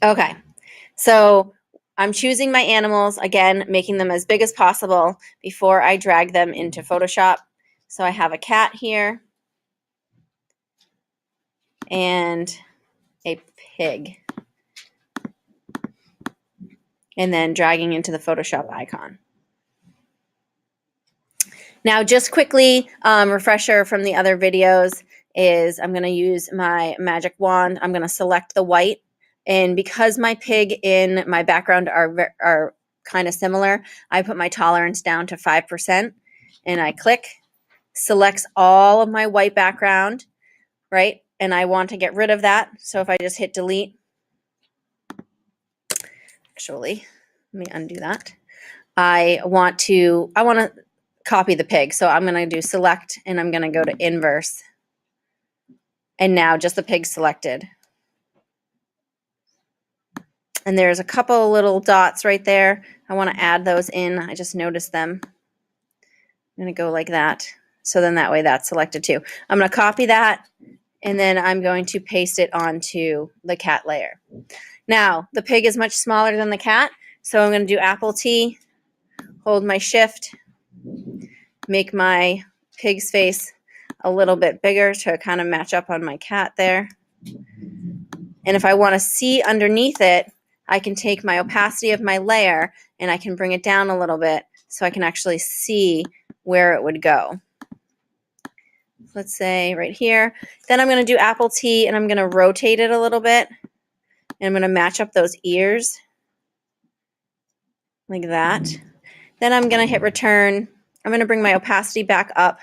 Okay, so I'm choosing my animals, again, making them as big as possible before I drag them into Photoshop. So I have a cat here and a pig, and then dragging into the Photoshop icon. Now, just quickly, refresher from the other videos is I'm going to use my magic wand. I'm going to select the white, and because my pig in my background are kind of similar, I put my tolerance down to 5%, and I click, selects all of my white background, right? And I want to get rid of that. So if I just hit delete, actually, let me undo that. I want to copy the pig. So I'm going to do select, and I'm going to go to inverse. And now just the pig selected. And there's a couple little dots right there. I want to add those in. I just noticed them. I'm going to go like that. So then that way that's selected too. I'm going to copy that, and then I'm going to paste it onto the cat layer. Now, the pig is much smaller than the cat, so I'm going to do Apple T, hold my shift, make my pig's face a little bit bigger to kind of match up on my cat there. And if I want to see underneath it, I can take my opacity of my layer and I can bring it down a little bit so I can actually see where it would go. Let's say right here. Then I'm going to do Apple T, and I'm going to rotate it a little bit. And I'm going to match up those ears like that. Then I'm going to hit return. I'm going to bring my opacity back up.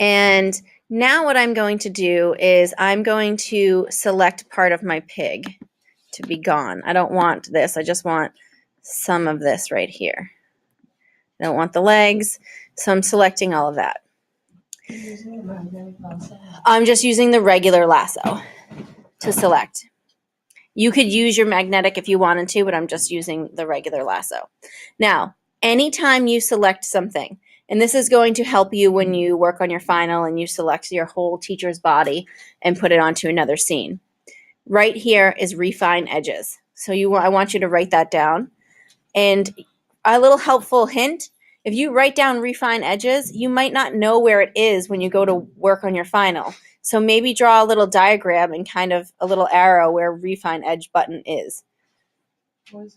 And now what I'm going to do is I'm going to select part of my pig to be gone. I don't want this. I just want some of this right here. I don't want the legs, so I'm selecting all of that. I'm just using the regular lasso to select. You could use your magnetic if you wanted to, but I'm just using the regular lasso. Now, anytime you select something, and this is going to help you when you work on your final and you select your whole teacher's body and put it onto another scene. Right here is refine edges. So I want you to write that down. And a little helpful hint, if you write down refine edges, you might not know where it is when you go to work on your final. So maybe draw a little diagram and kind of a little arrow where refine edge button is. I'm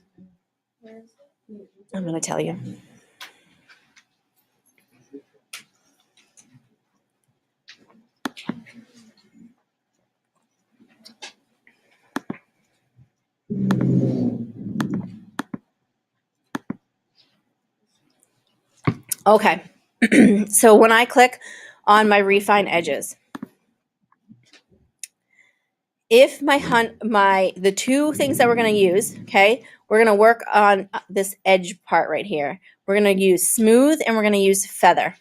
going to tell you. Okay, so when I click on my refine edges, if the two things that we're going to use, okay, we're going to work on this edge part right here. We're going to use smooth and we're going to use feather.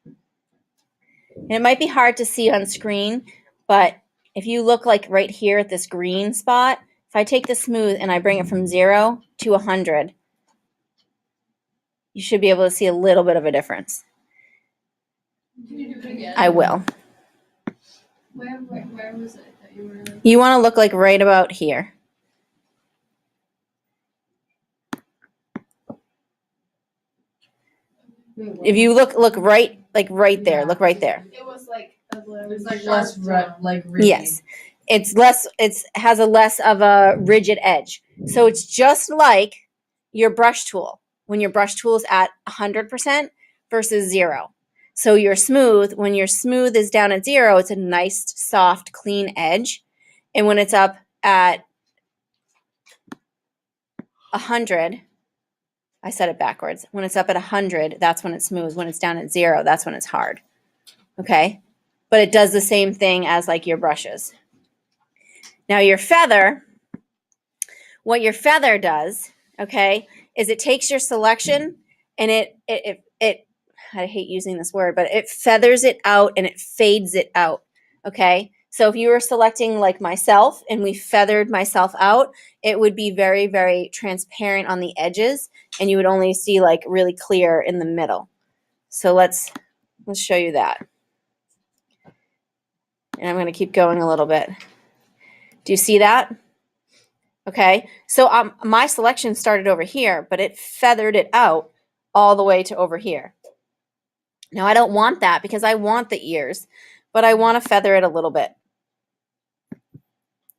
And it might be hard to see on screen, but if you look like right here at this green spot, if I take the smooth and I bring it from 0 to 100, you should be able to see a little bit of a difference. Can you do it again? I will. Where was it that you were? You want to look like right about here. If you look right, like right there, look right there. It was like It's like less rigid. Yes. It has a less of a rigid edge. So it's just like your brush tool. When your brush tool is at 100% versus 0. So when your smooth is down at 0, it's a nice, soft, clean edge. And when it's up at 100, I said it backwards. When it's up at 100, that's when it's smooth. When it's down at 0, that's when it's hard. Okay? But it does the same thing as like your brushes. Now your feather, what your feather does, okay, is it takes your selection and it I hate using this word, but it feathers it out and it fades it out, okay? So if you were selecting like myself and we feathered myself out, it would be very, very transparent on the edges and you would only see like really clear in the middle. So let's show you that. And I'm going to keep going a little bit. Do you see that? Okay, so my selection started over here, but it feathered it out all the way to over here. Now, I don't want that because I want the ears, but I want to feather it a little bit.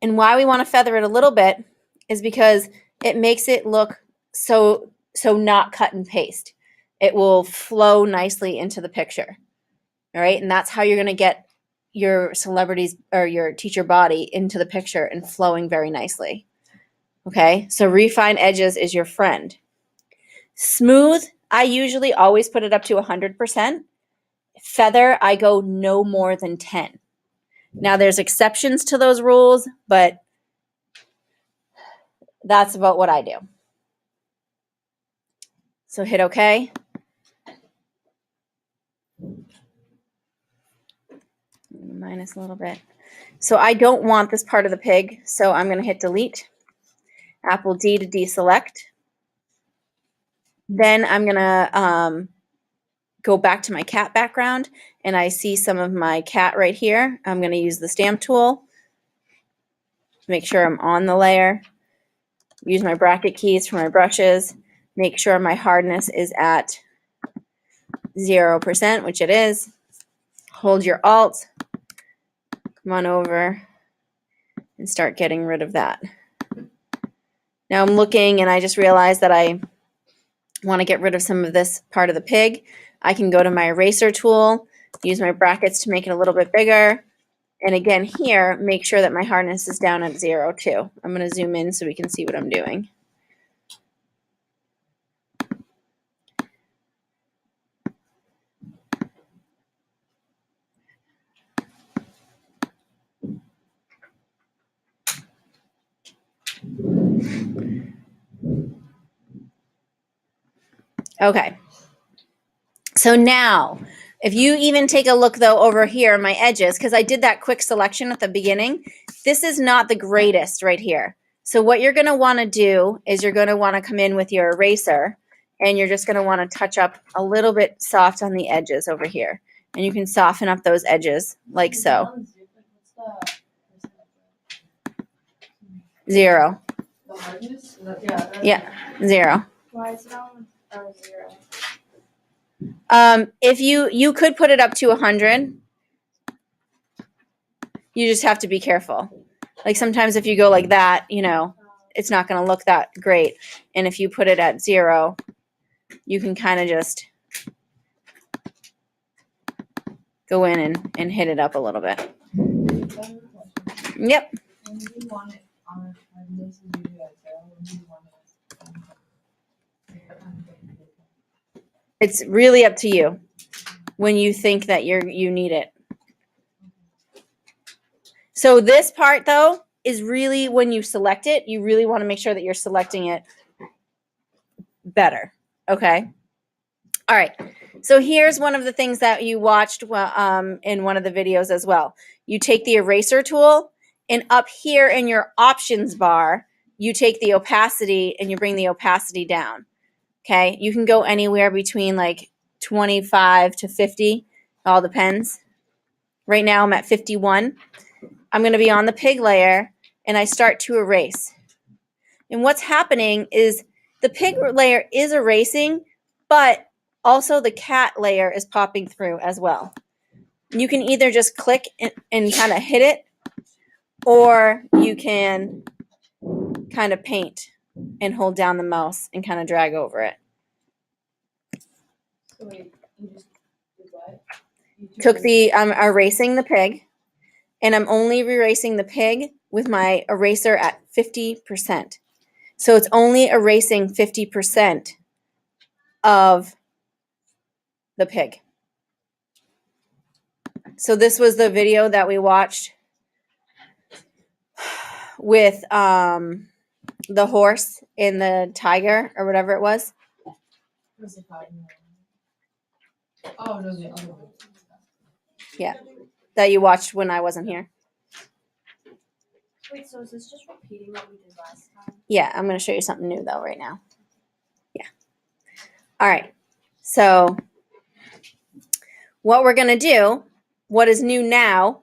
And why we want to feather it a little bit is because it makes it look so not cut and paste. It will flow nicely into the picture. All right, and that's how you're going to get your celebrities or your teacher body into the picture and flowing very nicely. Okay, so refine edges is your friend. Smooth, I usually always put it up to 100%. Feather, I go no more than 10. Now, there's exceptions to those rules, but that's about what I do. So hit OK. Minus a little bit. So I don't want this part of the pig, so I'm going to hit delete. Apple D to deselect. Then I'm going to go back to my cat background, and I see some of my cat right here. I'm going to use the stamp tool. Make sure I'm on the layer. Use my bracket keys for my brushes. Make sure my hardness is at 0%, which it is. Hold your Alt. Come on over and start getting rid of that. Now I'm looking and I just realized that I want to get rid of some of this part of the pig. I can go to my eraser tool, use my brackets to make it a little bit bigger. And again here, make sure that my hardness is down at 0 too. I'm going to zoom in so we can see what I'm doing. Okay. So now, if you even take a look though over here on my edges, because I did that quick selection at the beginning, this is not the greatest right here. So what you're going to want to do is you're going to want to come in with your eraser and you're just going to want to touch up a little bit soft on the edges over here. And you can soften up those edges like so. 0. The hardness? Yeah, 0. Why is it on 0? If you could put it up to 100, you just have to be careful. Like sometimes if you go like that, you know, it's not going to look that great. And if you put it at 0, you can kind of just go in and hit it up a little bit. Yep. When you want it on hardness, you do that, so when you want it It's really up to you when you think that you need it. So this part though is really when you select it, you really want to make sure that you're selecting it better. Okay. All right. So here's one of the things that you watched in one of the videos as well. You take the eraser tool and up here in your options bar, you take the opacity and you bring the opacity down. Okay. You can go anywhere between like 25 to 50. All depends. Right now I'm at 51. I'm going to be on the pig layer and I start to erase. And what's happening is the pig layer is erasing, but also the cat layer is popping through as well. You can either just click and kind of hit it, or you can kind of paint and hold down the mouse and kind of drag over it. So wait, you just did what? I'm erasing the pig, and I'm only erasing the pig with my eraser at 50%. So it's only erasing 50% of the pig. So this was the video that we watched with the horse and the tiger or whatever it was. Was it cotton? Oh, no, the other one. Yeah, that you watched when I wasn't here. Wait, so is this just repeating what we did last time? Yeah, I'm going to show you something new though right now. Yeah. All right. So what we're going to do, what is new now,